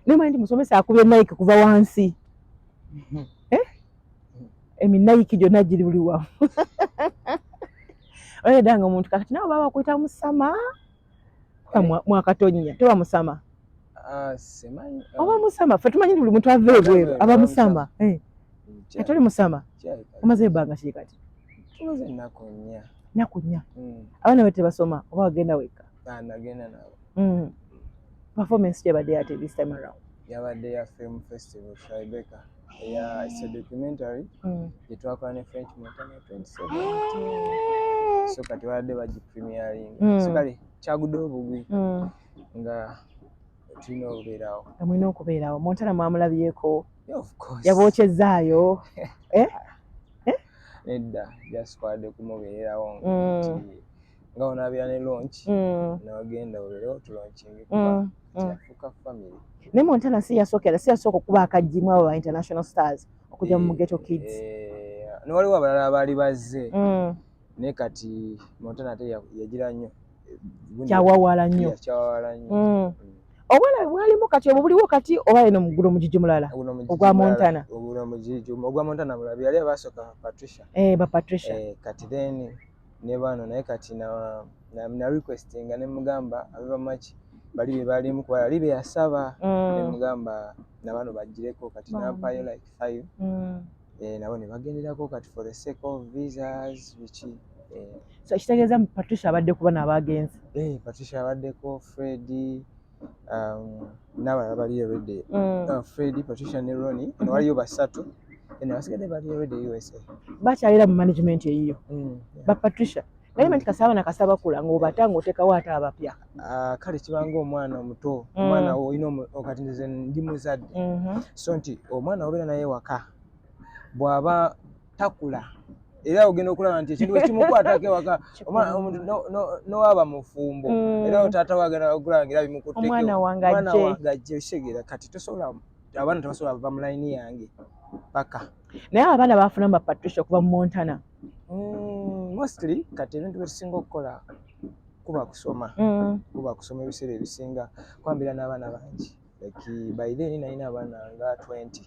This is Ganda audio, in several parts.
Nemanyi nti musomesa akubye Nike kuva wansi. Nike gyonna giri buli wamu. Oyedanga omuntu kakati nabo baba bakwita musama. Mwakatonya teba musama. Semanyi. Oba musama fe tumanyi buli muntu ave ebweru aba musama. Katoli musama. Omaze ebbanga ki kati? Tumaze nakonya. Nakunya. Abaana bete basoma oba bagenda weka. Nagenda nabo. Performance yabadde ate this time around. Yabadde ya film festival Tribeca. Yeah, it's a documentary. Yetwakola ne French Montana 2017. So kati wadde baji premiering. So kali kyagudde obugwi. Nga tulina okubeerawo. Amulina okubeerawo. Montana mwamulabyeko. Yeah, of course. Yabookyezaayo. Nedda jaskwade kumubeerawo nga onaabira ne launch n'ogenda obeerewo tulaunching kuba kyafuuka family. Ne Montana si yasooka okuba akajjimu abo ba international stars okujja mu Ghetto Kids. Ne waliwo abalala abaali bazze naye kati Montana ate yagira nnyo kyawawala nnyo. Obwana bwalimu kati obwo buliwo kati oba eno muggulo mugigi mulala ogwa Montana. Ogwa Montana mulabi yali abasooka Patricia. Ba Patricia. Kati then ne bano naye kati na requestinga ne mugamba abiba match bali be balimu kwa libe yasaba ne mugamba na bano bajireko kati nampayo like 5. Nabo ne bagenderako kati for the sake of visas bichi. So kitegeeza Patricia abadde kuba n'abagenzi. Patricia abaddeko Freddy n'abalala bali already. Freddy, Patricia ne Ronnie waliyo basatu. Abasigadde bali already USA. Bakyalira mu management eyiyo. Ba Patricia. Naye manti kasaba na kasaba kula ng'obatanga oteekawo ate abapya. Kale kibanga omwana omuto. Omwana olina okati nze ndi muzadde. So nti omwana obeera naye waka. Bw'aba takula. Era ogenda okulaba nti ekintu ekimukwatako ewaka n'owaba mufumbo. Era taata wagenda okulangira bimukutteko. Omwana wange ajje segera kati tosobola abaana tebasobola bava mu layini yange paka. Naye abaana bafuna ba Patricia okuva mu Montana. Mostly kati ebintu byetusinga okukola kuba kusoma. Kuba kusoma ebiseera ebisinga kwambira n'abaana bangi. Like by then nalina abaana nga 20.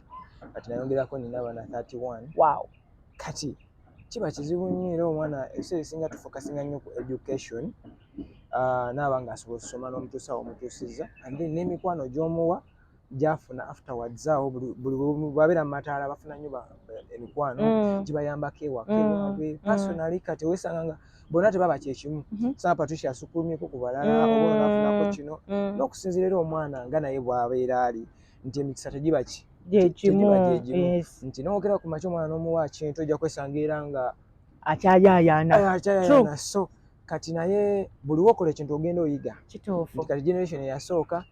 Kati nayongerako nina abaana 31. Wow. Kati kiba kizibu nnyo era omwana ebiseera ebisinga tufokasinga nnyo ku education. N'aba ng'asobola okusoma n'omutuusa omutuusiza. And then n'emikwano gy'omuwa gyafuna afterwards awo buli bwabeera mu mataala bafuna nnyo emikwano gibayambako ewaka. Personally kati wesanga nga bonna tebaba kyekimu. Saa Patricia asukulumyeko ku balala oba onafunako kino n'okusinziira era omwana nga naye bw'abeera ali nti emikisa tegiba gyegimu nti n'ogera ku makya omwana n'omuwa kintu ojja kwesanga era nga akyayayaana. So kati naye buli wokola ekintu ogenda oyiga. Kituufu. Kati generation eyasooka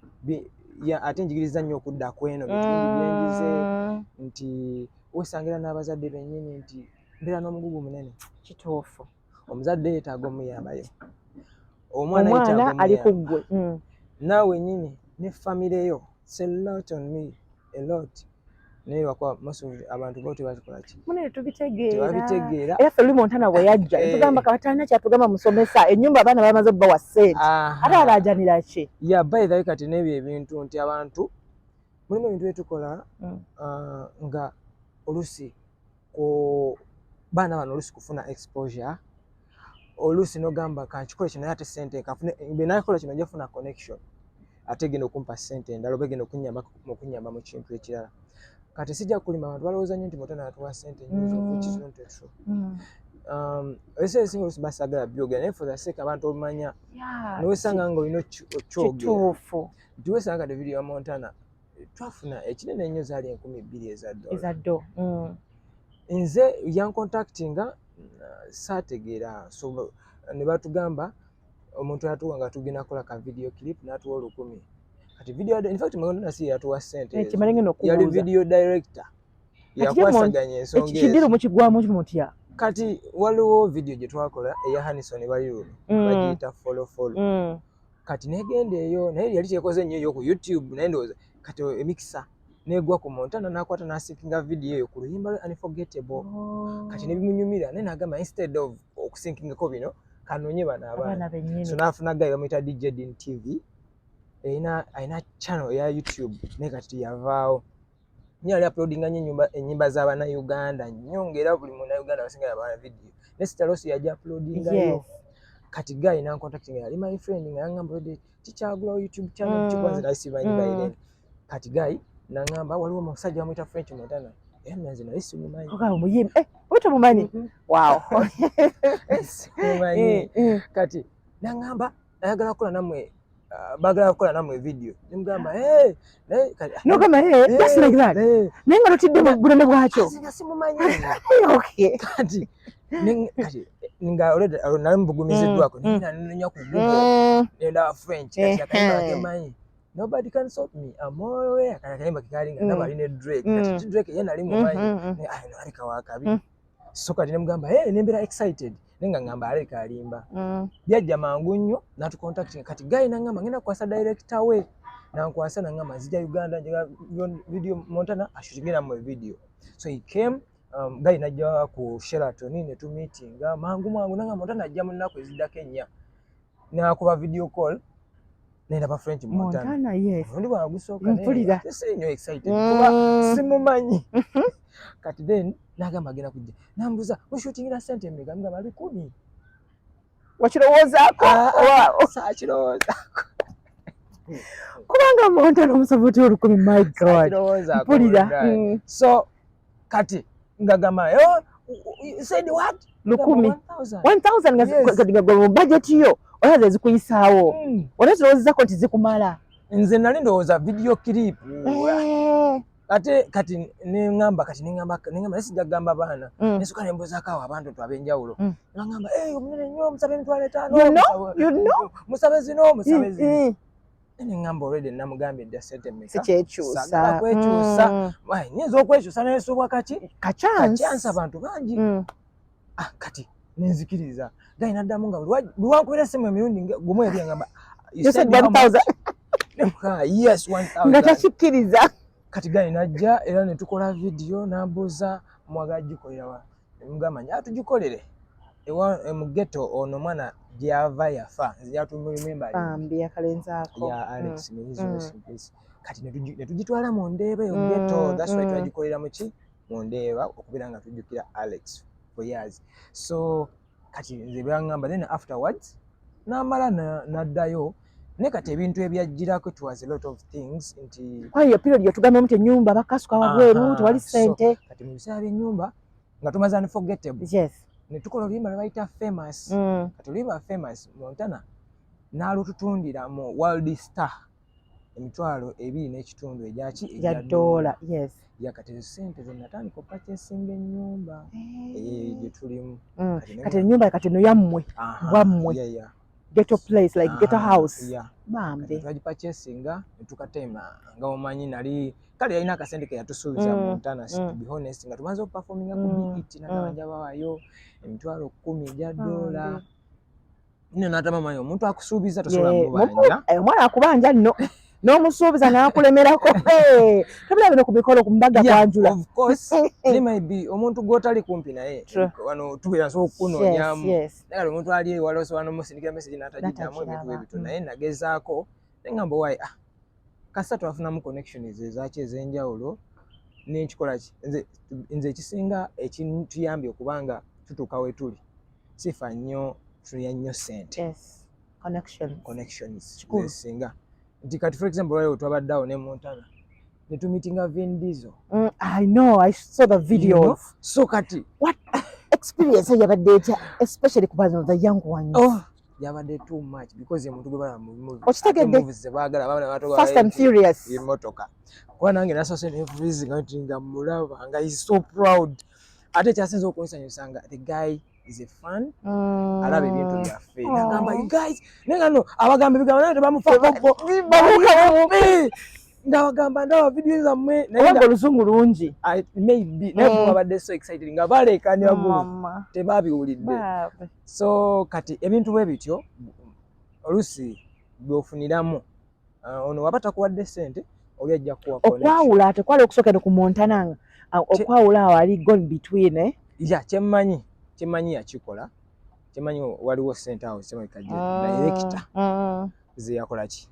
ate njigiriza nnyo okudda kweno bitundu byenjize nti wesangira n'abazadde bennyini nti mbeera n'omugugu munene. Kituufu. Omuzadde yeetaaga omuyambayo. Omwana ali ku ggwe. Naawe nnyini ne famire yo. It's a lot on me. A lot. Naye wakwa abantu bo tebakikola ki? Munene tubitegeera. Era ffe Montana bwe yajja tugamba kabatalina kyatugamba musomesa ennyumba abaana bamaze obbawa ssente. Ate alaajanira ki? By the way kati n'ebyo ebintu nti abantu mulimu ebintu byetukola nga oluusi baana bano oluusi kufuna exposure. Oluusi n'ogamba kankikole kino naye ate ssente kafune mbe nakola kino nja kufuna connection. Ate genda okumpa ssente endala oba genda okunyamba mu kintu ekirala. Kati sijja kulimba abantu balowooza nnyo nti Montana atuwa ssente nnyo which is not true. Ebiseera ebisinga oluusi basaagala byogera naye for the sake abantu obimanya n'owesanga nga olina okyogera. Kituufu. Nti wesanga kati video ya Montana twafuna ekinene ennyo zaali $2,000 ezaddo. Nze yancontactinga saategeera so ne batugamba omuntu yatuwa nga tugenda kola ka video clip n'atuwa $1,000. Kati video in fact Montana si yatuwa ssente. Yali video director. Yakwasaganya ensonga ezo. Ekidiro mukigwamu mutya? Kati waliwo video gye twakola eya Hanison Baliru bagiyita follow. Kati negenda eyo naye yali kyekoze nnyo ku YouTube naye ndowooza kati emikisa negwa ku Montana n'akwata n'asinkinga video eyo ku luyimba lwe Unforgettable. Kati nebimunyumira naye n'agamba instead of okusinkingako bino kanonye bano abaana. So n'afuna gayi bamuyita DJ Din TV aina channel ya YouTube ne kati yavaawo nnyo ali uploadinga nnyo ennyimba z'Abannayuganda nnyo ng'era buli Munnayuganda abasinga yabana video ne Sister Rosi yajja uploadingayo kati guy na contacting ali my friend nga ngamba ode tikyagulawo YouTube channel kikwanze nasimanyi bayirene kati guy na ngamba waliwo omusajja amuyita French Montana nze nali simumanyi muyimbi utamumanyi wow simumanyi kati na ngamba ayagala kukola namwe bagala kukola namwe video nimugamba nogamba just like that naye nga totidde mu buleme bwakyo simumanyi okay kati nga already nali mbugumiziddwako nenya ku Google nenda French kati akayimba akemanyi nobody can stop me I'm always akayimba kikalinga naba aline Drake kati Drake yena ali mumanyi alika wakabi so kati nemugamba nembera excited nenga ngamba aleka alimba byajja mangu nnyo natu contacting kati guy nangamba ngenda kwasa director we nankwasa nangamba zija Uganda njaga video Montana ashutingira mu video so he came guy najja ku Sheraton ne tu meeting mangu nanga Montana ajja munako ezidako ennya nakuba video call nenda ba French Montana yes ndi bwa gusoka mpulira nyo excited kuba simumanyi kati then nagamba agenda kujja nambuza mushutingira sente mmega mga bali 10 wakirowozaako sakirowozaako kubanga Montana omusaboti 10 my god mpulira so kati ngagamba you said what 1000 nga budget yo oyaza zikuyisaawo olazirowozako nti zikumala nze nali ndowooza video clip kati nengamba nesijja kugamba baana nesuka nembuzaako awo abantu abenjawulo nangamba omunene nnyo musabe emitwalo 5 musabe zino musabe zino nengamba already namugambye dda sente mmeka sikyekyusa kwekyusa nyinza okwekyusa nesubwa kachansi abantu bangi kati nenzikiriza gayi naddamu nga buli esimu emirundi gumu eri ngamba yes 1000 nga takikkiriza kati gayi najja era netukola video nambuuza mwagala gikolerawa nemugamba nja tugikolere mu Ghetto ono mwana gyava yafa ya Alex kati netugitwala mu Ndeeba eyo Ghetto that's why twagikolera muki mu Ndeeba okubeera nga tujjukira Alex for years so kati nze byangamba then afterwards namala naddayo ne kati ebintu ebyajjirako it was a lot of things nti kwa hiyo period yatugamba mute nyumba bakasuka wabweru tewali sente kati mu biseera by'ennyumba nga tumaze unforgettable yes netukola oluyimba lwe bayita famous kati oluyimba famous Montana n'alututundira mu World Star emitwalo 2.5 egyaki ya dola yes yakati sente zenatandika opurchasinga ennyumba gye tulimu kati ennyumba kati no yammwe bwammwe Ghetto place like Ghetto house bambe twagipurchasinga netukatema nga omanyi nali kale yalina akasente ke yatusuubiza Montana to be honest nga tumaze okuperforminga ku BET n'abanja bawayo emitwalo 10 egya dola nino n'atamamanyi omuntu akusuubiza tosobola mubanja omwana akubanja nno n'omusuubiza n'akulemerako tabula bino ku mikolo ku mbaga kwanjula of course ne maybe omuntu gw'otali kumpi naye wano tubeera nsobola okukunoonyamu naye omuntu ali ewala osobola n'omusindikira message n'atagiddamu ebintu ebito naye nagezaako nengamba wayi kasa twafunamu connections ezaki ez'enjawulo n'ekikola ki nze ekisinga ekituyambye okubanga tutuuka we tuli sifa nnyo tulya nnyo sente connections ezisinga nti kati for example leo twabaddawo ne Montana netumitinga Vin Diesel I know I saw the video you know? So kati what experience yabadde etya especially ku the young ones yabadde too much because omuntu gwe bala mu movies zebaagala babana batoka Fast and Furious emotoka kwa nange nasose ne freezing nga mulaba nga is so proud ate kyasinze okunsanyusanga the guy is a fan alabe ebintu byaffe nagamba you guys nengano abagamba bigambo naye tebamufako ndabagamba ndaba video zammwe naye olusungu lungi maybe naye babadde so excited nga balekanya gulu tebabiwulidde so kati ebintu bwe bityo olusi byofuniramu ono wabata kuwadde sente oli ajja kuwa okwawula ate kwali okusokera ku Montana okwawula awo ali gone between kyemmanyi yakikola kyemmanyi waliwo sente awo director ze yakola ki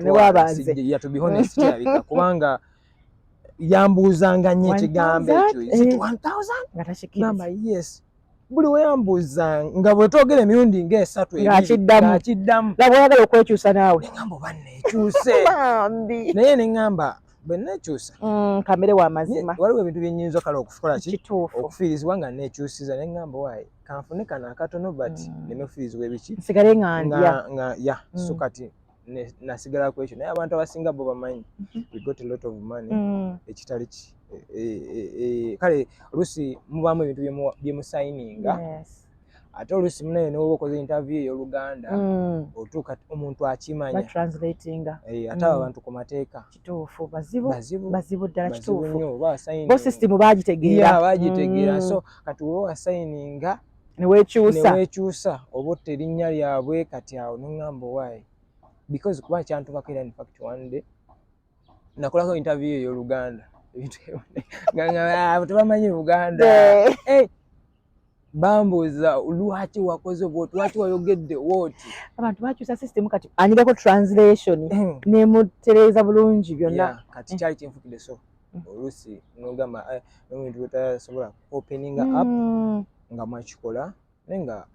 ne wabanze ya to be honest yabika kubanga yambuuzanga nnyo ekigambo ekyo is it 1000 nga tashikiriza namba yes buli we yambuuza nga bwe twogera emirundi ng'esatu ng'akiddamu laba oyagala okwekyusa naawe ne ngamba oba neekyuse naye ne ngamba bwe neekyusa kamere wa mazima waliwo ebintu bye nnyinza kale okukola ki okufiirizibwa nga neekyusiza ne ngamba waayi kanfune kano akatono but neme okufiirizibwa ebiki nsigale nga ndya ya so kati nasigala ku ekyo naye abantu abasinga bo bamanyi we got a lot of money ekitali ki kale oluusi mubaamu ebintu byemusayininga ate oluusi munaye newoba okoze interview ey'oluganda otuuka omuntu akimanya ate abo abantu ku mateeka kituufu bazibu ddala kituufu bo system bagitegeera so kati woba wasayininga neweekyusa oba otta erinnya lyabwe kati awo neŋŋamba owaayi because kuba kyantuvako era in fact one day nakolako interview ey'oluganda tebamanyi Luganda bambuuza lwaki wakoze bwoti lwaki wayogedde wooti abantu bakyusa system kati anyigako translation nemutereeza bulungi byonna kati kyali kinfukidde so oluusi nogamba n'omuntu bwetasobola openinga up nga mwakikola naye nga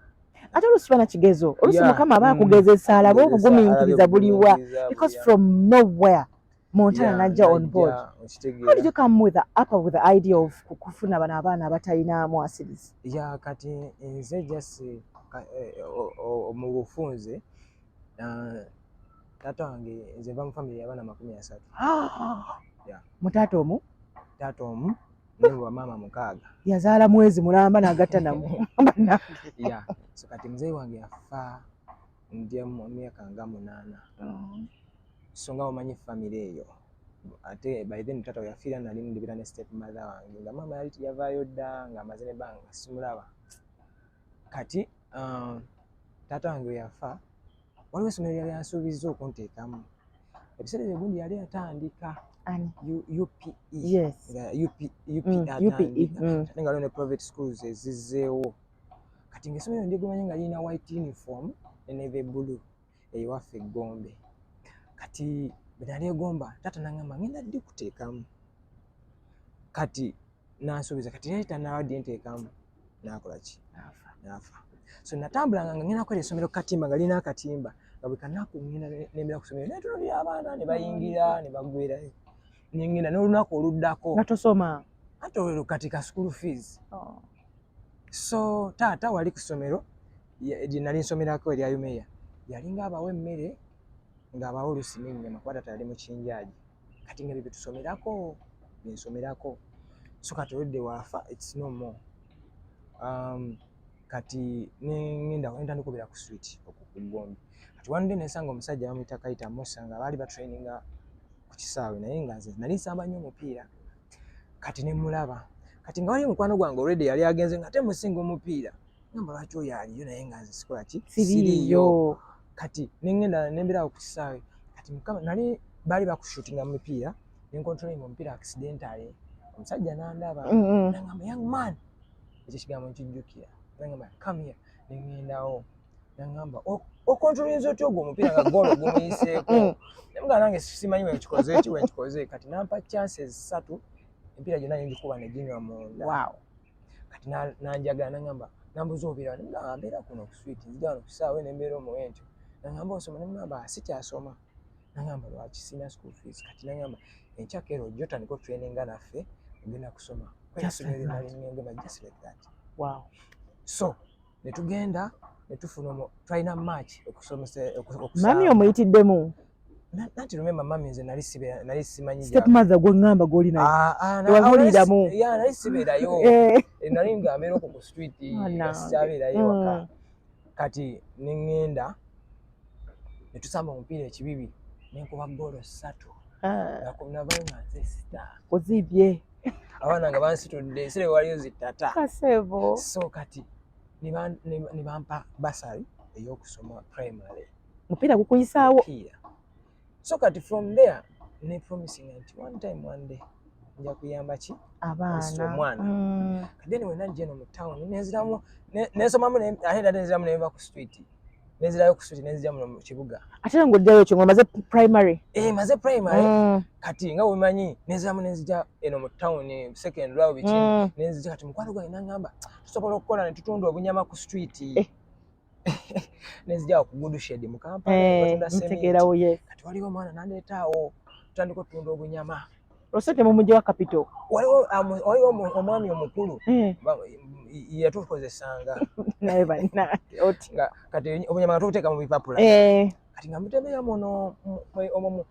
ate oluusi bana kigezo oluusi mukama aba akugezesa alabe obugumiikiriza buliwa because from nowhere Montana najja on board. How did you come with the idea of kufuna bana abaana abatayinaamu asirizi? Kati nze just mu bufunze taata wange nze nva mu family y'abaana 30. Mutaata omu? Taata omu ne bamaama 6. Yazaala mwezi mulamba n'agatta namu. So kati mzee wange yafa ndi mu myaka nga 8. So nga omanyi family eyo ate by then tata yafiira nali ndibira ne step mother wange nga mama yali yavaayo dda nga amaze ne banga simulaba kati tata wange yafa waliwo essomero yali yansuubizza okunteekamu ebiseera ebigundi yali atandika UPE nga UPE nga waliwo ne private schools ezizzeewo kati ng'essomero ndigumanya nga lirina white uniform ne navy blue eyiwaffe Gombe kati bwe egomba tata nangamba ngenda ddi kuteekamu kati nansuubiza kati yali tannawadde nteekamu nakola ki nafa so natambulanga nga ngenda kwera essomero katimba nga lirina akatimba nga bwe kanaku ngenda nembera ku ssomero netunuulira abaana ne bayingira ne bagwerayo nengenda n'olunaku oluddako nga tosoma ate olwo kati ka school fees so taata wali ku ssomero gye nali nsomerako erya Yumeya yalinga abawa emmere ng'abawo oluusi n'ennyama kuba taata yali mu kinjaaji kati nga bye tusomerako byensomerako so kati oludde waafa it's no more kati nengenda ndikubira ku street okugombe kati wande nensanga omusajja bamuyita Kaita Musa nga baali batraininga ku kisaawe naye nga nze nali nsamba nnyo omupiira kati ne mulaba kati nga wali mukwano gwange already yali agenze nga temusinga omupiira ngamba lwaki oyo aliyo naye nga nze sikola ki siriyo kati nengenda nemberawo ku kisaawe kati mukama nali baali bakushootinga mu mipiira nenkontrolinga omupiira accidentally omusajja nandaba nangamba young man ekyo kigambo nkijjukira nangamba come here nengendawo nangamba okontrolinze otya ogwo omupiira nga goolo gumuyiseeko nemugaa nange simanyi wenkikoze kati nampa chances 3 empiira gyonna nengikuba neginywa munda kati nanjagala nangamba nambuza obeera nemugaa mbeera kuno ku street nzija wano ku kisaawe nembeera omuwentyo nangamba osoma nemugamba sikyasoma nangamba lwaki sina school fees kati nangamba enkyaka ero ojja otandika otraininga naffe ogenda kusoma just like that. So netugenda netufuna twalina match okusomesa mami omuyitiddemu nanti remember mami nze nali simanyi step mother gwe ngamba goli naye tewavuliramu nali sibeerayo nali ngambeera okwo ku street sikyabeerayo waka kati nengenda netusamba omupiira ekibibi nenkuba goolo 3 navayo nga nze sita ozibye abaana nga bansitudde sire waliyo zitata kasebo so kati ne bampa basari ey'okusoma primary mupiira gukuyisaawo so kati from there ne promising nti one day nja kuyamba ki abaana omwana kati then when najja no mu town nenziramu nensomamu ate nenziramu neva ku street nenzirayo ku street nenzija mu kibuga ate ngo ddayo kyo maze primary maze primary kati nga wemanyi nenziramu nenzija eno mu town second row biki nenzija kati mukwano gwange nangamba tusobola okukola ne tutunda obunyama ku street nenzija ku good shed mu Kampala batunda cement kati waliwo omwana nandeetaawo tutandika okutunda obunyama osete mu mujyi wa capital waliwo omwami omukulu yatukozesanga naye banna kati obunyama tubuteeka mu bipapula kati nga mutembeya muno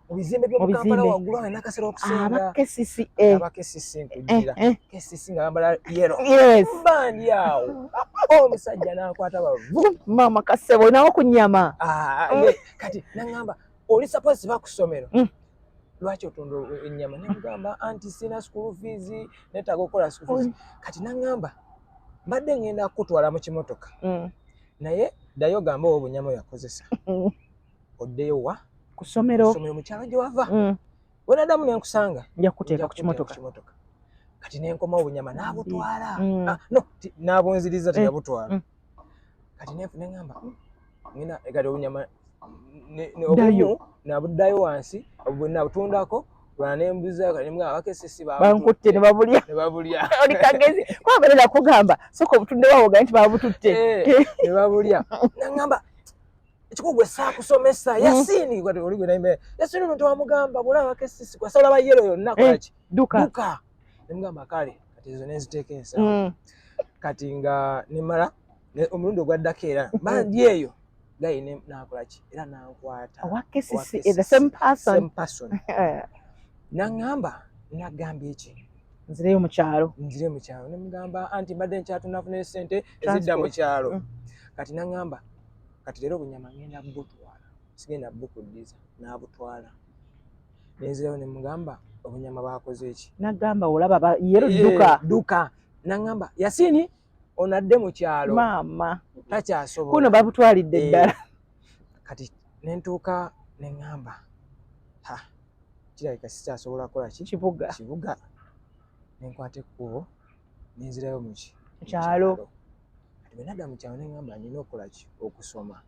mu bizimbe by'omu Kampala waggulu awo nakasera okusinga abakesisi nkujira kesisi nga bambala yero bandi awo omusajja n'akwata bavu mama kasebo nawo ku nnyama kati nangamba oli suppose ba ku ssomero lwaki otunda ennyama nemugamba anti sina school fees netaaga okukola school fees kati nangamba mbadde ngenda kutwala mu kimotoka naye ddayo gamba obunyama yakozesa oddeyo wa ku ssomero mu kyalo gye wava wenaddamu nenkusanga nja kuteeka ku kimotoka kati nenkoma obunyama n'abutwala n'abunziriza teyabutwala kati neŋŋamba ngenda kati obunyama obumu nabuddayo wansi nabutundako lwana nembuzayo kati nemugamba abakesisi bankutte ne babulya oli kagezi kwagala nakugamba soka obutunde bawoga nti babututte ne babulya naŋŋamba ekikugwe saakusomesa yasini kati oli gwe naimbe yasini omuntu wamugamba bulaba abakesisi kwasala bayero yonna kolaki duka nemugamba kale kati ezo nenziteeka ensawo kati nga nemala omulundi ogwaddako era bandi eyo gayi nakolaki era nankwata awakesisi is the same person naŋŋamba nagamba eki nzireyo mu kyalo nemugamba anti mbadde nkyatunafunayo ssente ezidda mu kyalo kati naŋŋamba kati leero obunyama ngenda butwala sigenda bukuddiza n'abutwala nenzirayo nemugamba obunyama bakoze eki nagamba olaba yero duka naŋŋamba yasini onadde mu kyalo maama takyasobola kuno babutwalidde ddala kati nentuuka neŋŋamba kirabika sikyasobola kukola kibuga nenkwata ekkubo nenzirayo mu kyalo kati bwenadda mu kyalo neŋŋamba nina okukola ki okusoma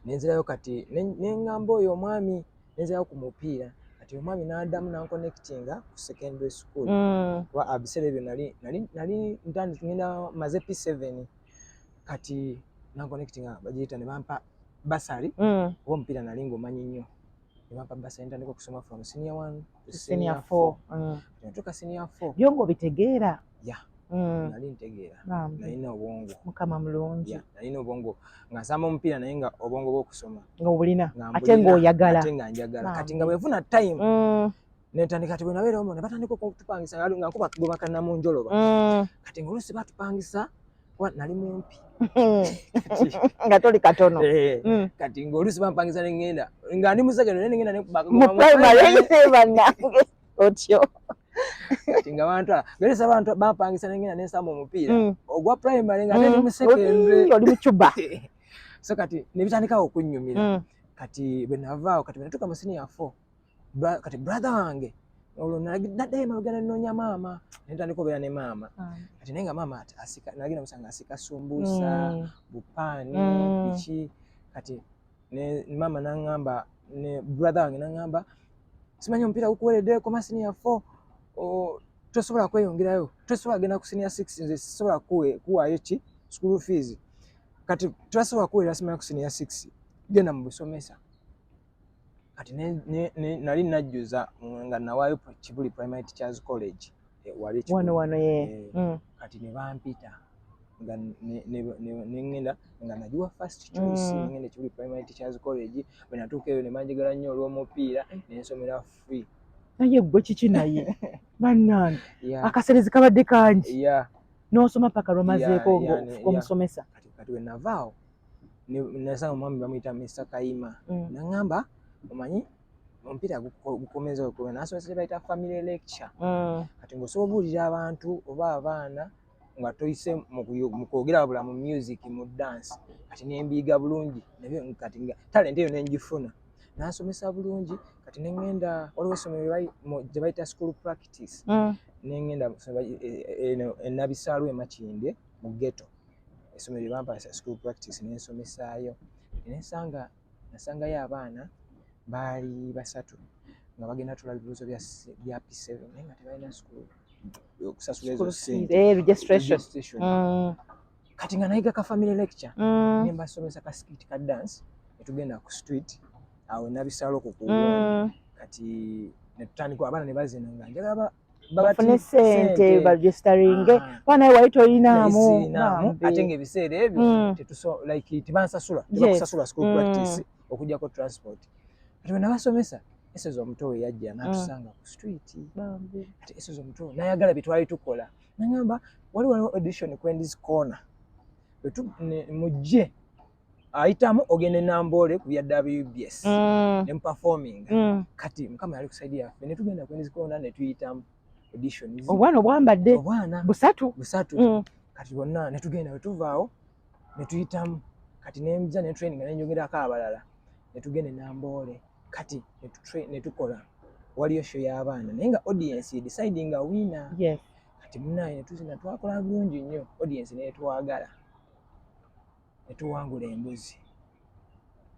nenzirayo kati neŋŋamba oyo omwami nenzirayo ku mupiira kati omwami n'addamu nankonekitinga ku secondary school biseera ebyo nali ntandika ngenda maze P7 kati nankonekitinga bagiyita ne bampa basali oba omupiira nali ng'omanyi nnyo ne bampa basali ntandika okusoma from senior 1 to senior 4 natuuka senior 4 byongo bitegeera nali ntegeera nalina obwongo mukama mulungi nalina obwongo nga nsamba omupiira naye nga obwongo bw'okusoma ng'obulina ate ng'oyagala ate nga njagala kati nga bwefuna time netandika kati bwenabeera omwo ne batandika okutupangisa nga nkuba gobakana mu njoloba kati ng'oluusi batupangisa nali mumpi nga toli katono kati ng'oluusi bampangisa nengenda nga ndi musajja naye nengenda mu primary bannange otyo kati nga bantwala geresa abantu bampangisa nengenda nensamba omupiira ogwa primary nga ndi mu secondary oli mu Cuba so kati nebitandikawo okunnyumira kati bwe navaawo kati bwe natuuka mu senior 4 kati brother wange olwo naddayo emabega nenoonya maama nentandika obeera ne maama kati naye nga maama nagenda musanga asika sumbuusa bupaani biki kati maama naŋŋamba ne brother wange naŋŋamba simanyi omupiira gukuweredde koma senior 4 tosobola kweyongerayo tosobola genda ku senior 6 nze sisobola kuwaayo ki school fees kati twasobola kuweerera simanyi ku senior 6 genda mu busomesa kati nali najjuza nga nawaayo Kibuli Primary Teachers College wali wano kati ne bampita nga nengenda nga nagiwa first choice nengenda Kibuli Primary Teachers College bwe natuuka eyo ne banjagala nnyo olw'omupiira nensomera free naye gwe kiki naye bannange akaserezi kabadde kangi n'osoma paka lwamazeeko ng'omusomesa kati bwe navaawo nasanga omwami bamuyita Mr. Kayima naŋŋamba omanyi omupiira gukomeza okuba nasomesa bayita family lecture kati ng'osobola obuulira abantu oba abaana nga toyise mu kwogera wabula mu music mu dance kati nembiiga bulungi nabyo kati nga talent eyo nengifuna nansomesa bulungi kati nengenda waliwo essomero gye bayita school practice nengenda enabisaalwa emakinde mu Ghetto essomero lye bampasa school practice n'ensomesaayo nasangayo abaana baali 3 nga bagenda tula bibuuzo bya P7 naye nga tebalina school okusasula ezo ssente registration. Kati nga nayiga ka family lecture ne mbasomesa ka skit ka dance netugenda ku street awo nabisalo ku kati netutandika abaana ne bazina nga njagala bafune sente baregisteringe bana wali tolinamu ate ng'ebiseera ebyo like tebansasula tebakusasula school practice okujjako transport kati bwe nabasomesa esezo omuto we yajja n'atusanga ku street ate esezo omuto n'ayagala bye twali tukola n'angamba waliwo audition Kwendi's Corner mujje ayitamu ogende Namboole ku bya WBS performing kati mukama yali kusaidia yaffe ne tugenda Kwendi's Corner ne tuyitamu audition obwana obwambadde busatu kati bonna ne tugenda we tuvaawo ne tuyitamu kati nemja ne training ne njogerako abalala ne tugende Namboole kati ne tukola waliyo show y'abaana naye nga audience deciding a winner kati munaye ne tuzina twakola bulungi nnyo audience ne twagala ne tuwangula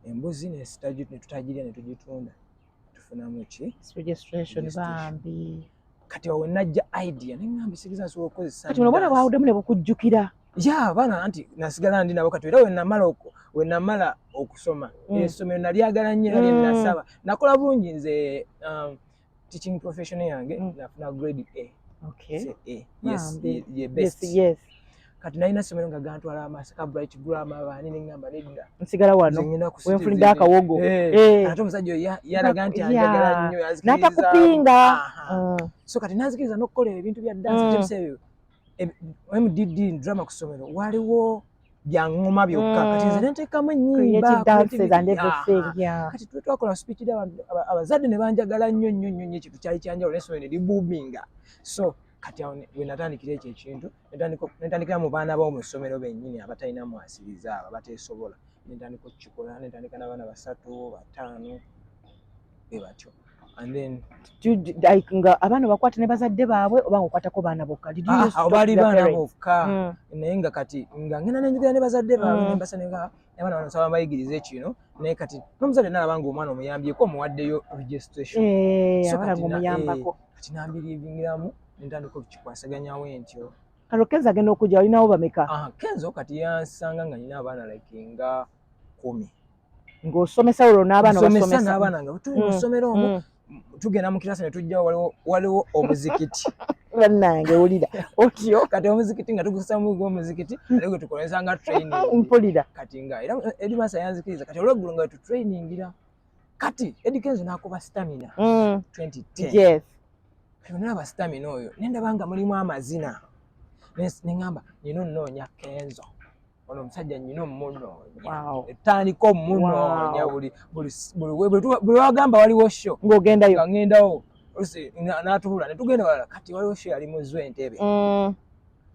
embuzi ne tutagirya ne tugitunda tufunamu ki registration bambi kati awo najja idea nengamba sigiza nsobola okukozesa kati ono bwana bwawuddemu ne bukujjukira abaana anti nasigala ndi nabo kati era we namala okusoma essomero nalyagala nnyo era nasaba nakola bulungi nze teaching profession yange nafuna grade A yes kati nalina essomero nga gantwala amasaka bright grammar baani nengamba nedda nsigala wano wenfunidde akawogo ate omusajja oyo yalaga nti anjagala nnyo natakupinga so kati nazikiriza n'okukola ebintu bya dance ebiseera ebyo MDD drama ku ssomero waliwo byangoma byokka kati nze nenteekamu ennyimba kati twakola speech abazadde ne banjagala nnyo ekintu kyali kyanjawulo n'essomero ne libuuminga so kati awo bwe natandikira ekyo ekintu netandikira mu baana b'omu ssomero bennyini abatalina mwasiriza abo abateesobola netandika okukikola netandika n'abaana 3 5 be batyo and then nga abaana bakwata ne bazadde baabwe oba ngaokwatako baana bokka baali baana bokka naye nga kati nga ngenda nenjogera ne bazadde baabwe nembasaneka abaana bano nsaba bayigirize kino naye kati n'omuzadde nalaba nga omwana omuyambyeko omuwaddeyo registration abaana ngaomuyambako kati nambiriivingiramu nentandika okukikwasaganyawo entyo kalo Kenzo agenda okujja olinawo bameka Kenzo kati yansanga nga nina abaana like nga 10 ng'osomesa olwo n'abaana basomesa n'abaana nga tuli mu ssomero omwo tugenda mu kirasi ne tujjawo waliwo omuzikiti bannange wulira otyo kati omuzikiti nga tugusa mu omuzikiti ate gwe tukoleza nga training mpulira kati nga era Edimasa yanzikiriza kati olweggulo nga tutrainingira kati Eddie Kenzo n'akuba stamina 2010 kati nalaba stamina oyo nendaba nga mulimu amazina nengamba nina onnoonya Kenzo ono omusajja nnina omunoonya etandika omunoonya buli wagamba waliwo sho ng'ogendayo nga ngendawo n'atubula ne tugenda walala kati waliwo sho yali muzwa entebe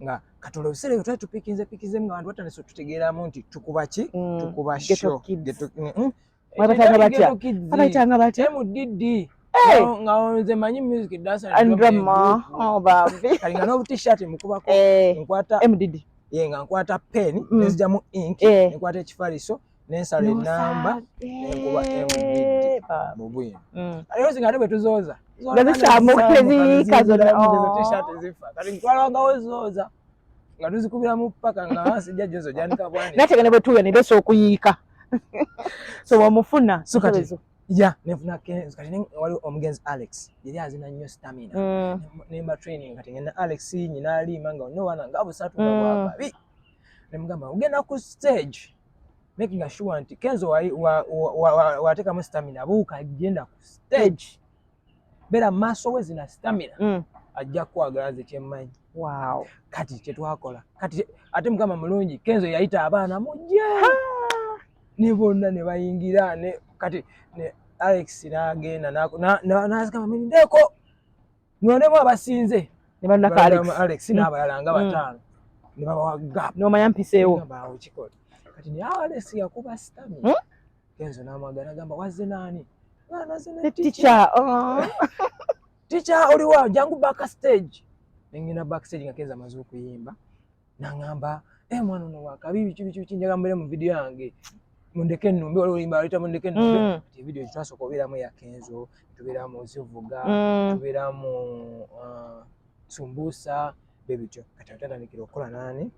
nga kati olwo ebiseera ebyo twali tupikinzemu nga abantu batandise otutegeeramu nti tukuba ki tukuba sho abayitanga batya MDD nga nze manyi music dance and drama kali nga n'obutishat mukubako nkwata MDD nga nkwata pen nezijjamu ink nkwata ekifaliso nensala enamba nenkuba MDD mu bwino aliwo zinga ate bwe tuzooza t-shirt zifa kati ntwalwangawo zooza nga tuzikubira mu paka nga wasijja jozo janika bwani nategane bwe tuyo nedesa okuyiika so wamufuna nefuna Kenzo kati waliwo omugenzi Alex yali azina nnyo stamina nemba training kati ngenda Alex nyina alima nga no wana nga busatu nga bwababi nemugamba ugenda ku stage making sure nti Kenzo wateka mu stamina buuka agenda ku stage bera maso we zina stamina ajja kwagala ze kyemmanyi kati kyetwakola kati ate mugamba mulungi Kenzo yayita abaana mujja ne bonna ne bayingira ne kati ne Alex n'agenda n'azikama ndeko nonemo abasinze ne bannaka Alex n'abalala nga 5 ne babawaga n'omanya mpiseewo kati ne Alex yakuba stamina Kenzo n'amwagala agamba wazze naani teacher oliwa jangu backstage nengina backstage nga Kenzo amaze okuyimba nangamba mwana ono wakabi bichi njaga mbere mu video yange mundeke nnumbe wali olimba alita mundeke nnumbe video twasooka obeeramu ya Kenzo tubeeramu zivuga tubeeramu sumbusa bebityo kati atandikira okukola nani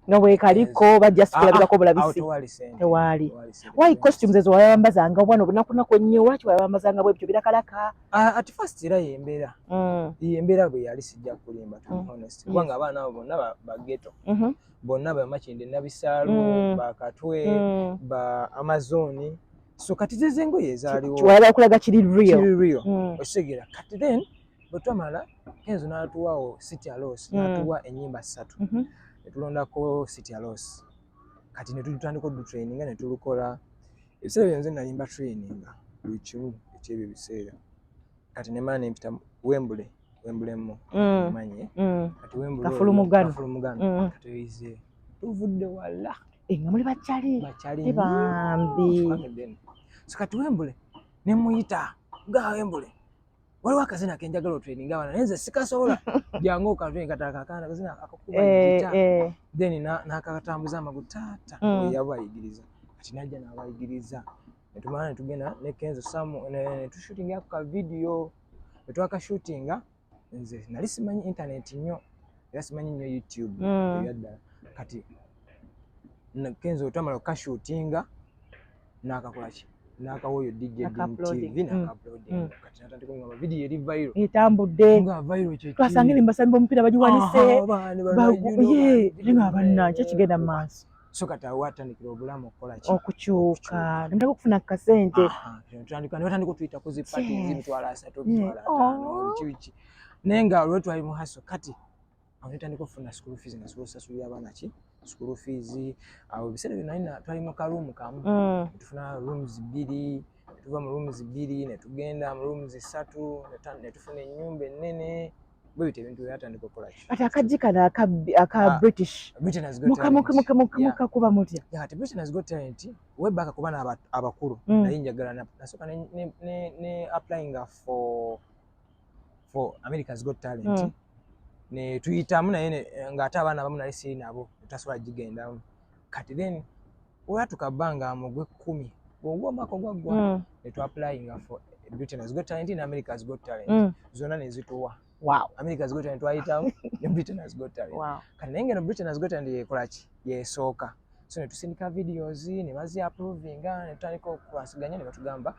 nowe kaliko bajja sikulabirako bulabisi tewali why costumes ezo wayambazanga bwana obunakunako nnyo lwaki wayambazanga bwebityo birakalaka at first era yembera bwe yali sijja kulimba to be honest kubanga abaana abo bonna ba ghetto bonna bamakinde nabisaalu bakatwe ba amazoni so kati zezengoye ezaaliwo waba okulaga kiri real osegera kati then bwetwamala Kenzo n'atuwaawo City Alos n'atuwa ennyimba 3 netulondako City Alos kati netutandika training ne tulukola ebiseera byenze nalimba training buli kimu ekyebyo biseera kati nemala nempita Wembley mo manye kati Wembley kafulumugano kati oyize tuvudde wala nga muli bakyali bambi so kati Wembley nemuyita nga Wembley waliwo akazina kenjagala training abana nenze sikasobola byangu okatraining katakakana akazina akakuba gita then nakakatambuza amagutata yabayigiriza kati najja nabayigiriza netumana netugenda ne Kenzo samu ne tushootinga ka video netwaka shootinga nze nali simanyi internet nnyo era simanyi nnyo YouTube yaddala kati Kenzo twamala ka shootinga nakakola ki nakawoyo DJ TV naka-uploading kati natandika ngamba video eri viral etambudde nga viral kye twasangire mbasambo mpira bajiwanise nga bannanche kigenda mu maaso so kati awo atandikira obulamu okukola ki okukyuka nemutaka okufuna akasente netandika okutuyita ku zipati zimitwala 3 mitwala 5 biki nenga olwo twali mu haso kati awo netandika okufuna school fees nga sosasulira abaana ki school fees awo biseera byonna twali mu karuumu kamu tufuna rooms 2 tuva mu rooms 2 netugenda mu rooms 3 netufuna ennyumba ennene bwe bite ebintu byatandika okukola ki kati akajikana aka British muka kuba mutya kati Britain has got talent webaka ku baana abakulu naye njagala nasooka ne applying for America's Got Talent ne tuyitamu naye ng'ate abaana abamu nali siri nabo tutasobola gigendamu kati then watukabbanga mu gwe 10 ogwo omwaka ogwaggwa ne tu applying for Britain has Got Talent ne America's Got Talent zonna ne zituwa America's Got Talent twayitamu ne Britain has Got Talent kati naye ngeno Britain has Got Talent yekola ki yesooka so ne tusindika videos ne bazi approvinga ne tutandika okwasiganya ne batugamba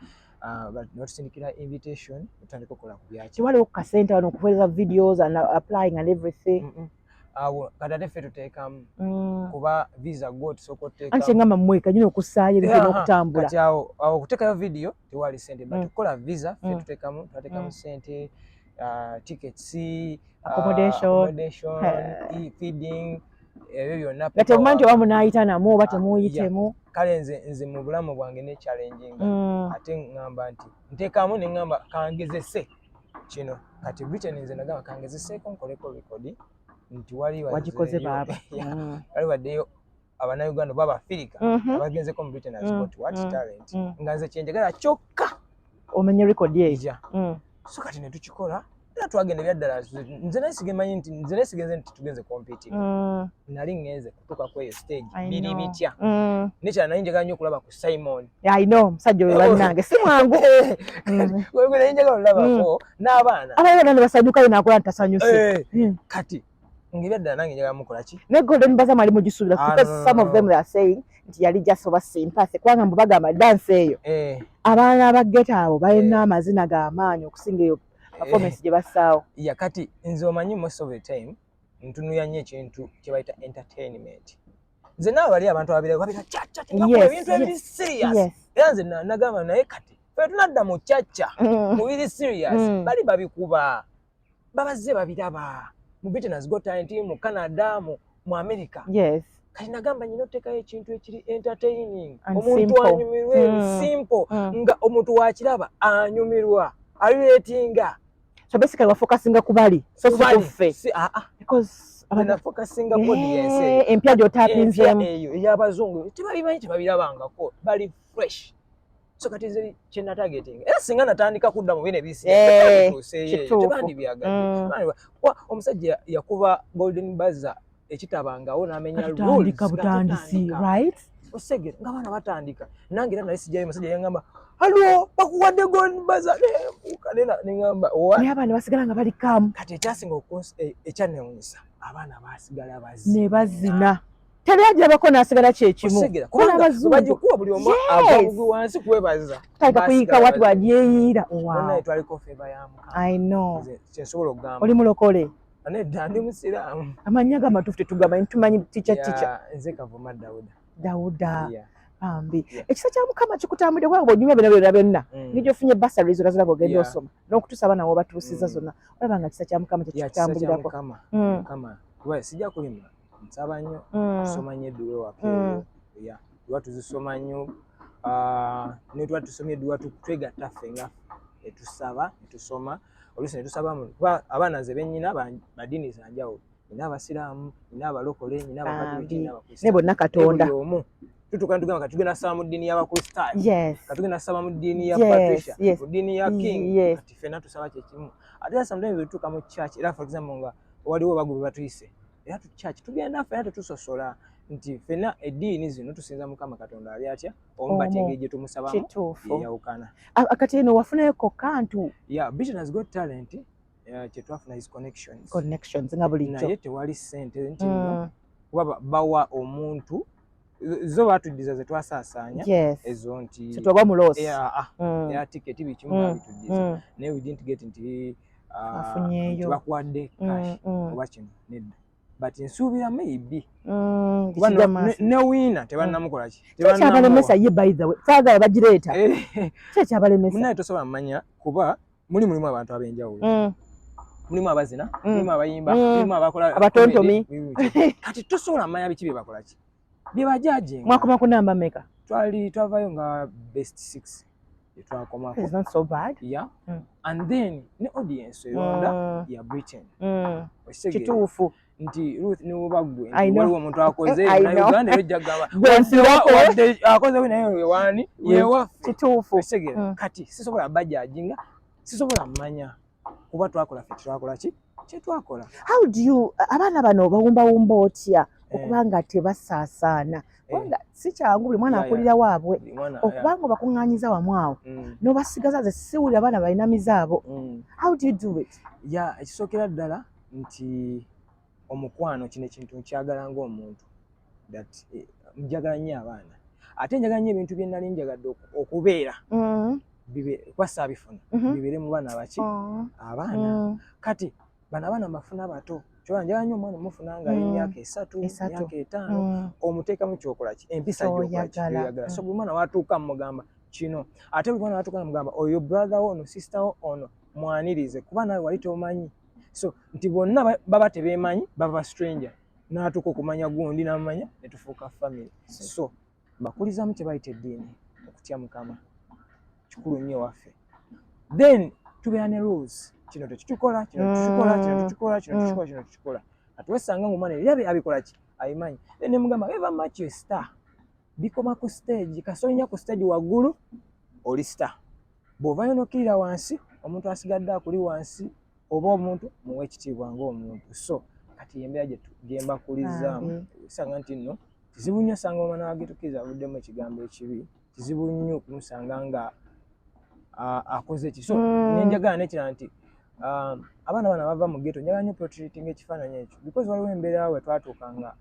notusindikira invitation tutandika okukola ku byaki waliwo ku kasente wano okuweereza videos and applying and everything awo kati ate ffe tuteekamu kuba visa got soko teeka anti ngamba mmweka nyine okusaayo ebintu n'okutambula kati awo okuteekayo video tewali sente but okukola visa ffe tuteekamu sente tickets accommodation feeding ebyo byonna ate mmanti wamu n'ayita namwo oba temuyitemu kale nze mu bulamu bwange ne challenging ate ngamba nti nteekamu ne ngamba kangezese kino kati Britain nze nagamba kangezeseeko nkoleko record nti wagikoze baba wali waddeyo abannayuganda oba abafirika abagenzeko mu Britain has got what talent nga nze kyenjagala kyokka omenye record yeja so kati ne tukikola era twagenda ebyaddala nze nasigemanyi nti nze nasigenze nti tugenze competing nali ngenze kutuuka kweyo stage biri bitya nekyala naye njagala nnyo okulaba ku Simon I know musajja oyo bannange si mwangu wegwe naye njagala olabako n'abaana abaana ne basanyukayo nakola ntasanyuse kati ng'ebyaddala nange njagala mukola ki ne Golden Bazaar ali mugisuubira because some of them they are saying nti yali just oba sympathy kubanga mbu bagamba dance eyo abaana ba Ghetto abo balina amazina g'amaanyi okusinga eyo performance gye bassaawo kati nze omanyi most of the time ntunuya nnyo ekintu kye bayita entertainment nze naawe bali abantu babira ebintu ebiri serious era nze nagamba naye kati fe tunadda mu cacca mu biri serious bali babikuba babaze babiraba mu Britain has got talent mu Canada mu America kati nagamba nyina oteekayo ekintu ekiri entertaining omuntu anyumirwe simple nga omuntu wakiraba anyumirwa aliretinga so basically we're focusing kubali so kuffe because abana focusing ku audience empya jo tappings eyo y'abazungu tebabirabangako bali fresh so kati nze kyena targeting era singa natandika kudda mu bine bisi tebandi byagadde omusajja yakuba Golden Bazaar ekitabangawo n'amenya rules butandisi right osegera nga bana batandika nange era nali sijayo musajja yangamba halo bakuwadde gonbaza nengamba naye abaana basigala nga bali kamu kati ekyasinga ekyanewunyisa abaana basigala ne bazina tebyagirabako n'asigala kyekimu bagikuwa buli omu agagugwi wansi kwebaza talika kuyika watu wajeyiira naye twaliko feva ya Mukama I know kyensobola okugamba oli mulokole nedda ndi musiraamu amanya gamatuufu tetugamanyi tumanyi tica nze Kavuma Dawuda bambi ekisa kya Mukama kikutambudde kubanga onyumya byonna byonna nijjo ofunye basari zonna zonna bw'ogenda osoma n'okutuusa abaana w'obatuusiza zonna olaba nga kisa kya Mukama kyekikutambulirako Mukama kuba sijja kulima nsaba nnyo tusoma nnyo edduwa ewaffe edduwa tuzisoma nnyo ne tuba tusomye edduwa twegatta ffe nga tusaba netusoma oluusi ne tusaba kuba abaana nze bennyina baddiini za njawulo nina abasiraamu nina abalokole nina abakatoliki nina abakristaayo ne bonna Katonda omu tutuuka ntugamba katugenda kusaba mu ddiini y'abakristaayo katugenda kusaba mu ddiini ya Patricia mu ddiini ya King kati ffenna tusaba kyekimu ate era sometimes bwetutuuka mu church era for example nga waliwo bagubi batuyise era tu church tugenda ffenna tetusosola nti ffenna eddiini zino tusinza Mukama Katonda ali atya omu bati engeri gye tumusabamu yeyawukana kati eno wafunayoko kantu Britain has got talent kyetwafuna his connections nga bulijjo naye tewali ssente nti kuba bawa omuntu zo batuddiza ze twasaasaanya ezo nti tetwaba muloosi ya tiketi bikimu babituddiza naye we didn't get nti bakuwadde cash oba kino nedda but nsuubira maybe ne wiina tebannamukola ki kyekyabalemesa ye by the way saagala bagireeta kyekyabalemesa munaye tosobola mmanya kuba mulimu abantu ab'enjawulo mulimu abazina mulimu abayimba mulimu abakola abatontomi kati tosobola mmanya biki bye bakola ki bye bajajinga mwakoma ku namba meka twavayo nga best 6 twakomako it's not so bad and then ne audience eronda ya Britain kituufu nti Ruth ne wabagwe waliwo omuntu akoze na Uganda yojjagaba akoze we naye wewani yewaffe kituufu kati sisobola bajajinga sisobola mmanya kuba twakola ffe twakola ki kyetwakola how do you abaana bano bawumbawumba otya okubanga tebasaasaana kubanga si kyangu buli mwana akulira waabwe okubanga obakuŋŋaanyiza wamu awo n'obasigaza ze siwulira abaana balina mizaabo how do you do it ekisookera ddala nti omukwano kino ekintu nkyagala ng'omuntu that njagala nnyo abaana ate njagala nnyo ebintu bye nnali njagadde okubeera kwasa bifuna bibeere mu baana baki abaana kati bano abaana mbafuna bato kyoba njagala nnyo omwana omufuna nga emyaka 3 emyaka 5 omuteekamu kyokola ki empisa gyoyagala so buli mwana watuuka mugamba kino ate buli mwana watuuka mugamba oyo brother wo ono sister wo ono mwanirize kuba nawe wali tomanyi so nti bonna baba tebeemanyi baba stranger n'atuuka okumanya gundi n'amanya ne tufuuka family so bakulizamu kye bayita eddiini okutya Mukama kikulu nnyo waffe then tubeera ne rules kino tekitukola kino tukikola ati wesanga ng'omwana era abikola ki abimanyi then ne mugamba eva much you star bikoma ku stage kasolinya ku stage waggulu oli star bw'ovaayo n'okkirira wansi omuntu asigadde akuli wansi oba omuntu muwe ekitiibwa ng'omuntu so kati embeera gye mbakulizaamu osanga nti nno kizibu nnyo osanga omwana wagetukkiriza avuddemu ekigambo ekibi kizibu nnyo okumusanga nga akoze ki so nenjagala nekira nti abaana bano bava mu ghetto njagala nnyo protecting ekifaananyi ekyo because waliwo embeera we twatuukanga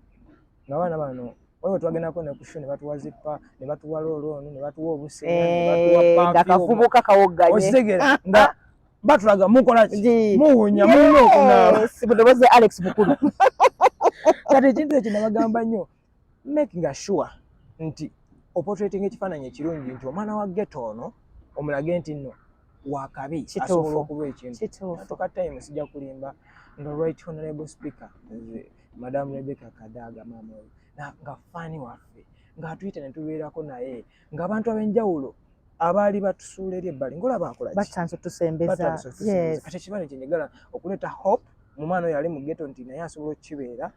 ng'abaana bano waliwo twagendako ne kusho ne batuwa zippa ne batuwa looloono ne batuwa obuseera ne batuwa nga kavubuka kawogganye okitegera nga batulaga mukola ki muwunya mulina okunaaba sibudoboze Alex mukulu kati ekintu ekyo nabagamba nnyo making sure nti opportunity ekifaananyi ekirungi nti omwana wa ghetto ono omulage nti nno wakabi asobola okuba ekintu atoka time sijja kulimba nga right honorable speaker Madam Rebecca Kadaga mama oyo nga fani waffe ng'atuyita ne tubeerako naye ng'abantu ab'enjawulo abaali batusuula eri ebbali ng'olaba akola ki batanso tusembeza kati ekifaananyi kye njagala okuleeta hope mu mwana oyo ali mu ghetto nti naye asobola okukibeera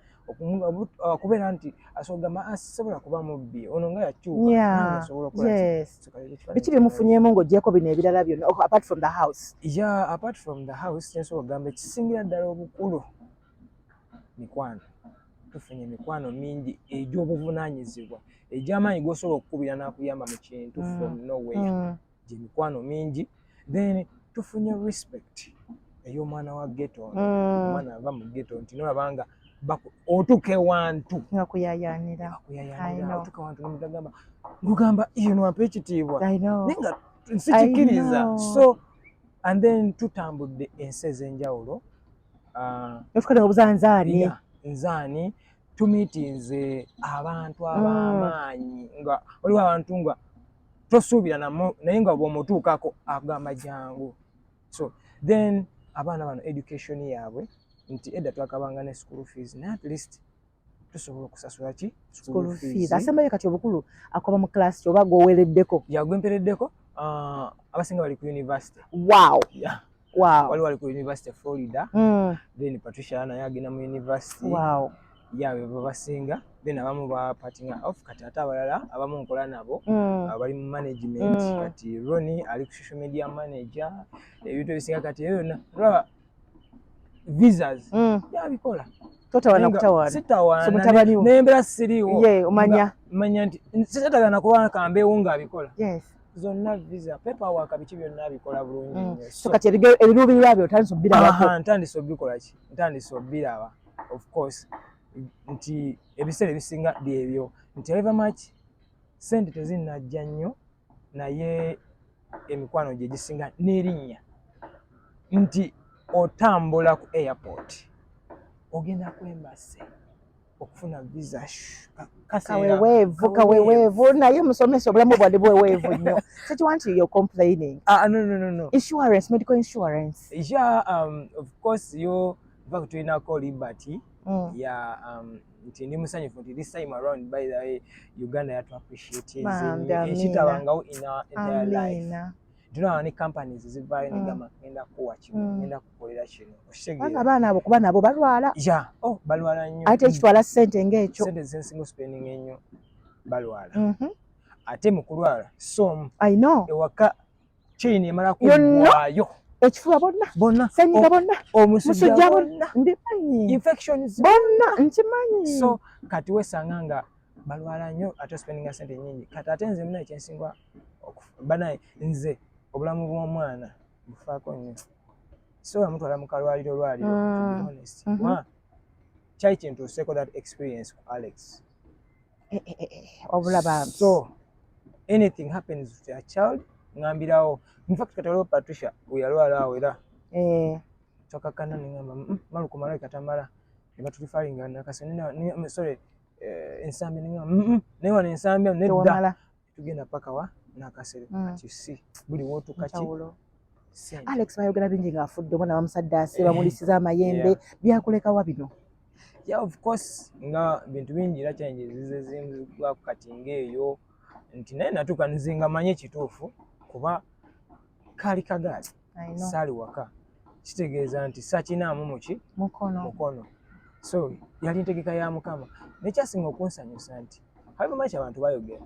okubeera nti asobola kugamba asisobola kuba mubbi ono nga yakyuka asobola okukola biki byemufunyeemu ng'oggyeko bino ebirala byonna apart from the house apart from the house kyensobola okugamba ekisingira ddala obukulu mikwano tufunye emikwano mingi egy'obuvunaanyizibwa egy'amaanyi g'osobola okukubira n'akuyamba mu kintu from nowhere gy'emikwano mingi. Then tufunye respect ey'omwana wa ghetto omwana ava mu ghetto nti nolaba nga otuuka ewantu ngakuyayaanira otuuka ewantu nomutagamba ngugamba ino wampa ekitiibwa naye nga sikikkiriza. So and then tutambudde ensi ez'enjawulo tukale obuzanzaani nzaani tumiitinze abantu ab'amaanyi nga waliwo abantu nga tosuubira naye nga bw'omutuukako agamba jangu. So then abaana bano education yaabwe nti edda twakabanga ne school fees naye at least tusobola okusasula ki school fees. Asembayo kati obukulu akoba mu class oba gwowereddeko yagwempereddeko abasinga bali ku university. Wow. Yeah. Wow. Wali ku University of Florida. Then Patricia naye agenda mu university. Wow. Yawe babasinga. Then abamu ba parting off kati ate abalala abamu nkola nabo bali mu management kati Ronnie ali ku social media manager ebintu ebisinga kati yona visas yabikola totawana kutawana sitawana nembera siriwo omanya nti sitagana kuba kambeewo ng'abikola. Yes. Zonna visa paperwork biki byonna abikola bulungi nnyo. So kati ebirubirira byo otandise obbirabako. Ntandise obbikola ki ntandise obbiraba of course nti ebiseera ebisinga byebyo nti however much sente tezinnajja nnyo naye emikwano gye gisinga n'erinnya nti otambula ku airport ogenda ku embassy okufuna visa kaweweevu naye musomesa obulamu bwadde buweweevu nnyo. Tekiwa nti you're complaining. No. Insurance, medical insurance. Yeah, of course yo va kutulinako liberty. Nti ndi musanyufu nti this time around by the way Uganda yatu appreciate ekitabangawo in their life. Tuna ni companies zivaayo nigamba ngenda kuwa kino ngenda kukolera kino oshegera abaana abo kuba nabo balwala. Yeah. Balwala nnyo ate ekitwala ssente ng'ekyo sente zensinga spending ennyo balwala. Ate mu kulwala so I know ewaka chain emala kuggwayo ekifuba bonna senyiga bonna omusujja bonna ndimanyi infections bonna nkimanyi. So kati wesanga nga balwala nnyo ate spending sente nnyingi kati ate nze muna ekyensinga banaye nze obulamu bw'omwana bufaako nnyo so bamutwala mu kalwaliro to be honest. Kyali kintuuseeko that experience ku Alex. Obulaba so anything happens to a child ngambirawo in fact kati waliwo Patricia weyalwala awo era twakakana nengamba maluku malayi katamala ne batulifalinga nakaseni sorry ensambi nengamba naye wano ensambi nedda tugenda paka wa nakasere kati si buli wotuka ki Alex bayogera bingi ng'afudde omwana bamusaddaase bamulisiza amayembe byakulekawa bino. Yeah, of course nga bintu bingi era challenges zizezimugwa kati ng'eyo nti naye natuuka nzinga manye kituufu kuba kaali kagaali saali waka kitegeeza nti sakinaamu muki mukono so yali ntegeka ya Mukama nekyasinga okunsanyusa nti habimanyi abantu bayogera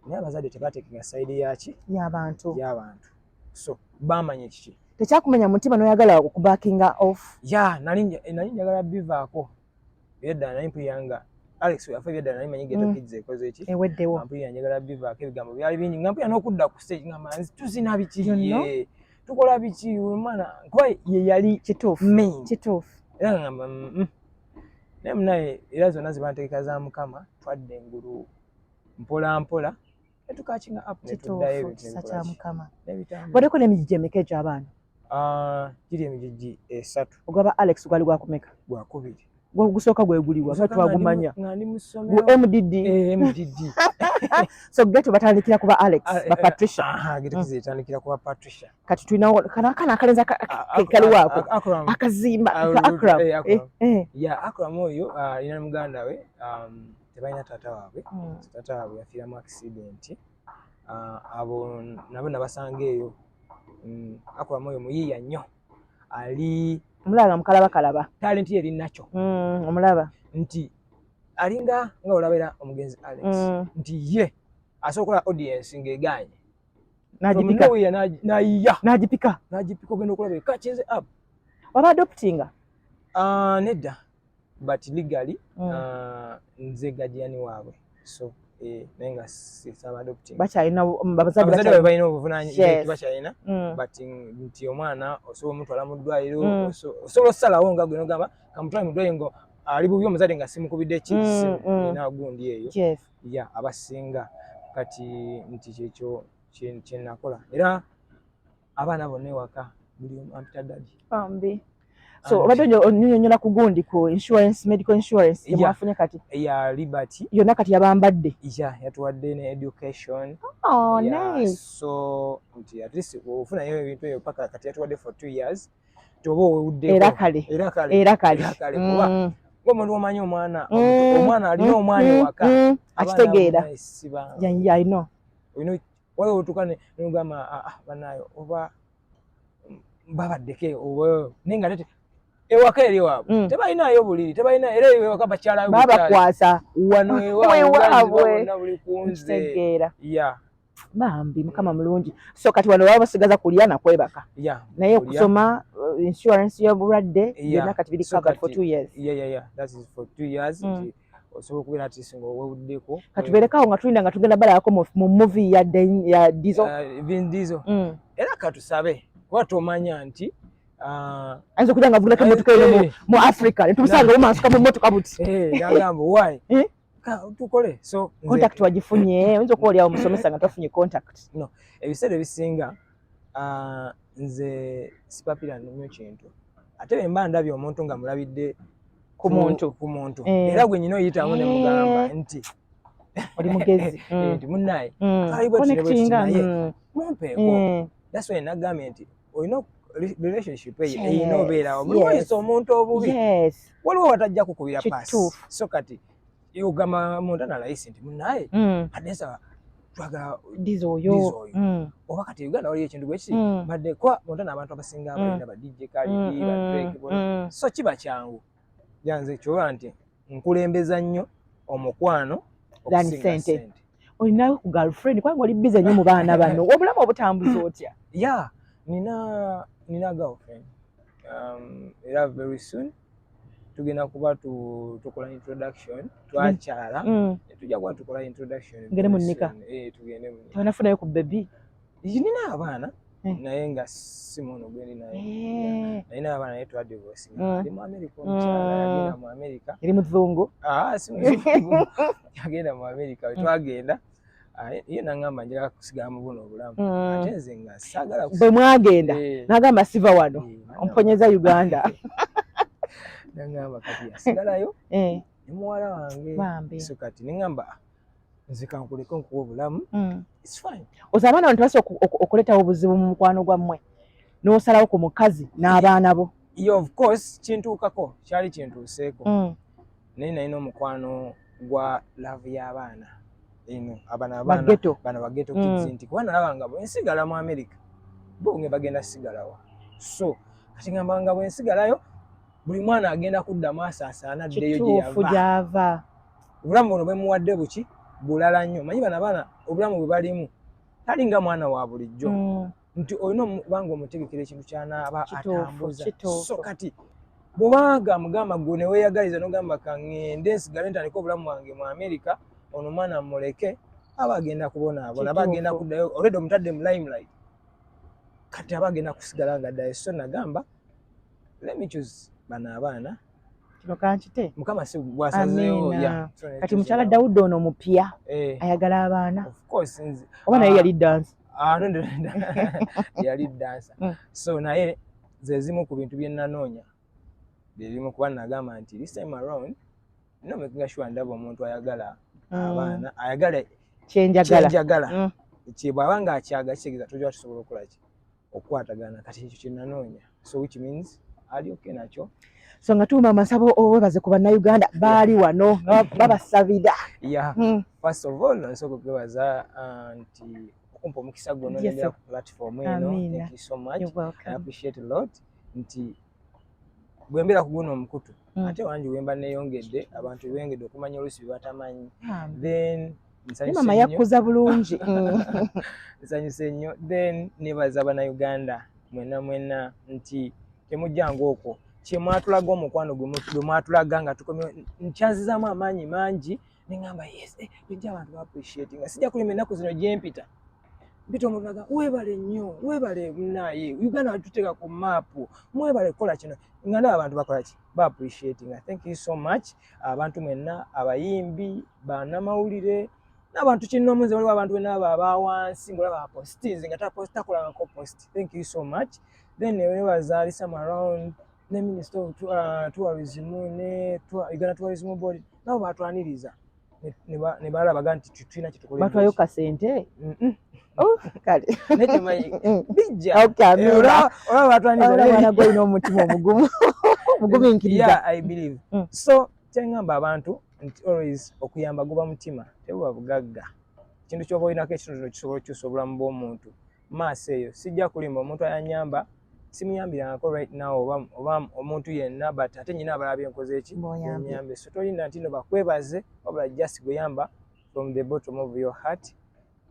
naye abazadde tebateekeka sayidi yaki y'abantu so bamanye kiki tekyakumenya mutima n'oyagala okubackinga off. nali njagala bivaako byedda nali mpuyanga Alex yafa byedda nali manyi Ghetto Kids ekoze eki eweddewo mpuyanga njagala bivaako ebigambo byali bingi nga mpuya n'okudda ku stage ngamba tuzina biki tukola biki omwana kuba ye yali kituufu era ngamba naye munaye era zonna zibantegeka za Mukama twadde engulu mpola mpola netukakinga up netuddayo ekisa kya Mukama. Wadeko n'emijiji emeka egy'abaana? Giri emijiji 3. Ogaba Alex gwali gwakumeka? Gwakubiri. Gusooka gwegulibwa nga twagumanya ngandi mu ssomero MDD. MDD. So Ghetto batandikira kuba Alex ba Patricia. Ghetto zitandikira kuba Patricia. Kati tulina kana akalenza kali waako akazimba Akram. Akram oyo ina muganda we tebalina taata waabwe taata waabwe yafiira mu accident abo nabo nabasanga eyo Akram oyo muyiiya nnyo ali omulaba mukalaba talent yeri nakyo omulaba nti alinga nga olabera omugenzi Alex nti ye asokola audience ngeganye najipika najipika ogenda okulaba kakinze up waba adoptinga nedda but legally nze guardian waabwe so nenga sisaba adopting bakyalina abazadde balina obuvunaanyizibwa bakyalina but nti omwana osobola omutwala mu ddwaliro osobola osalawo nga gwe nogamba kamutwale mu ddwaliro ngo ali bubi omuzadde nga simukubidde ekisimu nina gundi eyo ya abasinga kati nti kyekyo kyenakola era abaana bonna ewaka buli omu ampita dadi bambi so obadde onyonyola ku gundi ku insurance medical insurance yemwafunye kati ya liberty yonna kati yabambadde yatuwadde ne education nice so nti at least ofunayo ebintu ebyo paka kati yatuwadde for 2 years toba owuddeko era kale kuba ngomuntu omanyi omwana alina omwana ewaka akitegeera I know waliwo otukane nogamba banayo oba babaddeke oba nenga tete ewaka eri waabwe tebalinayo buliri tebalina era ewaka bakyala babakwasa wano ewaabwe buli kunze bambi mukama mulungi so kati wano baba basigaza kulya nakwebaka naye okusoma insurance y'obulwadde byonna kati biri covered for 2 years that is for 2 years osobola okubeera ati singa owewuddeko katubeerekawo nga tulinda nga tugenda balabako mu movie ya Vin Diesel era katusabe kuba tomanya nti ayinza okugira nga avugulako emmotoka eno mu Africa netumusanga mumansuka mu mmotoka buti nagamba why tukole so contact wagifunye oyinza okuba oliawo omusomesa nga tafunye contact no ebiseera ebisinga nze sipapira nnyo kintu ate bemba ndabye omuntu nga mulabidde ku muntu era gwe nyina oyitamu ne mugamba nti oli mugezi nti munnaye naye mumpeeko that's why nagambye nti olina relationship eyina obeerawo mulwayisa omuntu obubi waliwo watajja kukubira paasi so kati ogamba muntu analayisi nti munnaye adensaba twagala dizo oyo oba kati Uganda waliyo ekintu gwekiri badde kwa montana abantu abasinga abalina ba DJ Khalid ba Drake so kiba kyangu janze kyoba nti nkulembeza nnyo omukwano okusinga sente olinayo ku girlfriend kwanga oli busy nnyo mu baana bano obulamu obutambuza otya nina girlfriend era very soon tugenda kuba tukola introduction twakyala tujja kuba tukola introduction ngene munika tugende mu tunafunayo ku baby nina abaana naye nga simono gwendi naye nina abaana naye twa divorce ali mu America omukyala yagenda mu America eri muzungu simuzungu yagenda mu America twagenda ye nangamba njagala kusigala mu buno obulamu ate nze nga saagala bwe mwagenda nagamba siva wano omponyeza Uganda nangamba kati yasigalayo ne muwala wange so kati nengamba nze kankuleko nkuwa obulamu it's fine ozabaana abantu basi okuletawo obuzibu mu mukwano gwammwe n'osalawo ku mukazi n'abaana bo of course kintuukako kyali kintuuseeko naye nalina omukwano gwa love y'abaana bano ba Ghetto kids nti kuba nalaba nga bwe nsigala mu America bonge bagenda sigalawa so kati ngamba nga bwe nsigalayo buli mwana agenda kuddamu asaasaana addeyo gyava obulamu buno bwe muwadde buki bulala nnyo manyi bano abaana obulamu bwe balimu talinga mwana wa bulijjo nti olina obanga omutegekera ekintu kyanaaba atambuza so kati bwobanga mugamba gwe ne weeyagaliza nogamba kaŋŋende nsigale ntandika obulamu bwange mu America ono mwana muleke aba agenda kubonaabona aba agenda kuddayo already omutadde mu limelight kati aba agenda kusigala nga ddayo so nagamba let me choose bano abaana kino kankite mukama si bwasazeewo kati mukyala Dawudi ono mupya ayagala abaana of course oba naye yali dansa yali dansa so naye ze zimu ku bintu bye nanoonya byebimu kuba nagamba nti this time around no making sure ndaba omuntu ayagala abaana ayagala kyenjagala bw'aba nga akyaga kitegeeza tojja tusobola okukola ki okukwatagana kati ekyo kye nanoonya so which means ali okay nakyo so nga tuuma amasabo owebaze ku bannayuganda baali wano babasabira first of all nsooka okwebaza nti okumpa omukisa gwo nonegera ku platform eno thank you so much I appreciate a lot nti bwe mbeera ku guno omukutu ate wangi wemba neeyongedde abantu beyongedde okumanya oluusi batamanyi then mama yakuza bulungi nsanyuse nnyo then nebaza bannayuganda mwena nti temujjanga okwo kye mwatulaga omukwano gwe mwatulaga nga tukomye nkyanzizaamu amaanyi mangi neŋŋamba yes bijja abantu ba appreciatinga sijja kulima ennaku zino gye mpita omuntu naga weebale nnyo weebale munaye Uganda tuteeka ku maapu mwebale kukola kino nga ndaba abantu bakola ki ba appreciatinga. Thank you so much abantu mwenna abayimbi bannamawulire n'abantu kinnomuze waliwo abantu wenna abawansi ng'olaba apositize nga takolangako post. Thank you so much. Then newebaza Alisam around ne Minister of Tourism ne Uganda Tourism Board nabo batwaniriza ne balabaga nti tulina kitukolera batwayo kasente kale nekimanyi bijja olaba batwaniriza gwalina omutima omugumu omugumiikiriza. Yeah, I believe so. Kyengamba abantu nti always okuyamba guba mutima tebuba bugagga. Ekintu ky'oba olinako ekitundu kisobola okukyusa obulamu bw'omuntu maaso eyo sijja kulimba omuntu ayanyamba simuyambirangako right now oba omuntu yenna but ate nyina abalaba enkoze eki nyambe so tolinda nti no bakwebaze wabula just guyamba from the bottom of your heart.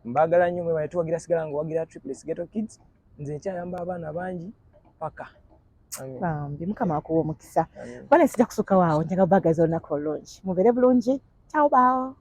Mbagala nnyo mwebale tuwagira sigala nga wagira Triplets Ghetto Kids nze nkyayamba abaana bangi paka bambi mukama akuwa omukisa bale sijja kusuka waawo njaga bagazi olunaku olungi mubeere bulungi ciao bao.